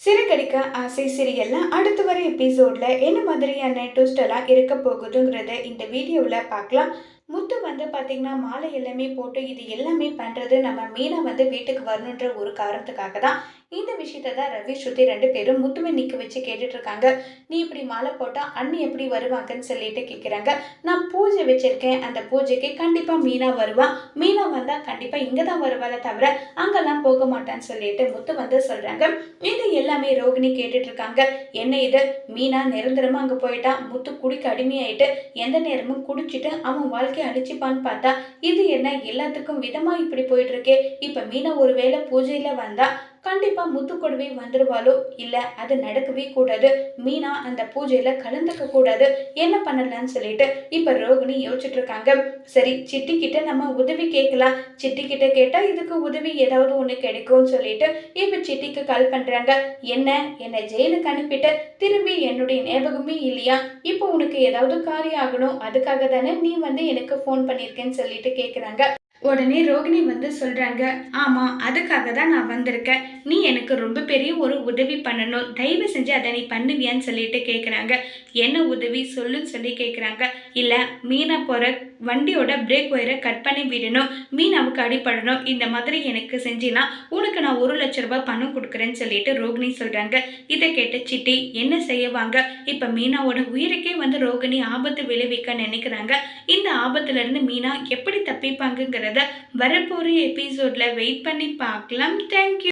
சிறகடிக்க ஆசை சீரியல்ல அடுத்து வர எபிசோட்ல என்ன மாதிரியான ட்விஸ்ட் எல்லாம் இருக்க போகுதுங்கிறத இந்த வீடியோல பார்க்கலாம். முத்து வந்து பாத்தீங்கன்னா மாலை எல்லாமே போட்டு இது எல்லாமே பண்றது நம்ம மீனா வந்து வீட்டுக்கு வரணுன்ற ஒரு காரணத்துக்காக தான். இந்த விஷயத்த தான் ரவி ஸ்ருதி 2 பேரும் முத்துவை நிக்க வச்சு கேட்டுட்டு இருக்காங்க. நீ இப்படி மாலை போட்டா அண்ணி எப்படி வருவாங்கன்னு சொல்லிட்டு கேக்குறாங்க. நான் பூஜை வச்சிருக்கேன், அந்த பூஜைக்கு கண்டிப்பா மீனா வருவா. மீனா வந்தா கண்டிப்பா இங்கதான் வருவாளே தவிர அங்கெல்லாம் போக மாட்டான்னு சொல்லிட்டு முத்து வந்து சொல்றாங்க. இது எல்லாமே ரோகிணி கேட்டுட்டு இருக்காங்க. என்ன இது, மீனா நிரந்தரமா அங்க போயிட்டா, முத்து குடிக்க அடிமையாயிட்டு எந்த நேரமும் குடிச்சிட்டு அவன் வாழ்க்கையை அழிச்சுப்பான்னு பார்த்தா இது என்ன எல்லாத்துக்கும் விதமா இப்படி போயிட்டு இருக்கே. இப்ப மீனா ஒருவேளை பூஜையில வந்தா கண்டிப்பா முத்து கூடவே வந்துருவாளோ, இல்ல அது நடக்கவே கூடாது, மீனா அந்த பூஜையில கலந்துக்க கூடாது, என்ன பண்ணலாம்னு சொல்லிட்டு இப்ப ரோகிணி யோசிச்சுட்டு இருக்காங்க. சரி, சிட்டி கிட்ட நம்ம உதவி கேட்கலாம், சிட்டி கிட்ட கேட்டா இதுக்கு உதவி ஏதாவது ஒண்ணு கிடைக்கும்னு சொல்லிட்டு இப்ப சிட்டிக்கு கால் பண்றாங்க. என்ன, என்னை ஜெயிலுக்கு அனுப்பிட்டு திரும்பி என்னுடைய ஞாபகமே இல்லையா, இப்போ உனக்கு ஏதாவது காரியம் ஆகணும், அதுக்காக தானே நீ வந்து எனக்கு ஃபோன் பண்ணியிருக்கேன்னு சொல்லிட்டு கேட்குறாங்க. உடனே ரோகிணி வந்து சொல்றாங்க, ஆமா அதுக்காக தான் நான் வந்திருக்கேன், நீ எனக்கு ரொம்ப பெரிய ஒரு உதவி பண்ணணும், தயவு செஞ்சு அதை நீ பண்ணுவியான்னு சொல்லிட்டு கேட்குறாங்க. என்ன உதவி சொல்லுன்னு சொல்லி கேட்குறாங்க. இல்லை, மீனா போகிற வண்டியோட பிரேக் ஒயரை கட் பண்ணி விடணும், மீனாவுக்கு அடிப்படணும், இந்த மாதிரி எனக்கு செஞ்சினா உனக்கு நான் 1,00,000 ரூபாய் பணம் கொடுக்குறேன்னு சொல்லிட்டு ரோகிணி சொல்றாங்க. இதை கேட்ட சிட்டி என்ன செய்வாங்க, இப்போ மீனாவோட உயிருக்கே வந்து ரோகிணி ஆபத்து விளைவிக்க நினைக்கிறாங்க. இந்த ஆபத்துல இருந்து மீனா எப்படி தப்பிப்பாங்கங்கிறத வரப்போற எபிசோட்ல வெயிட் பண்ணி பார்க்கலாம். தேங்க்யூ.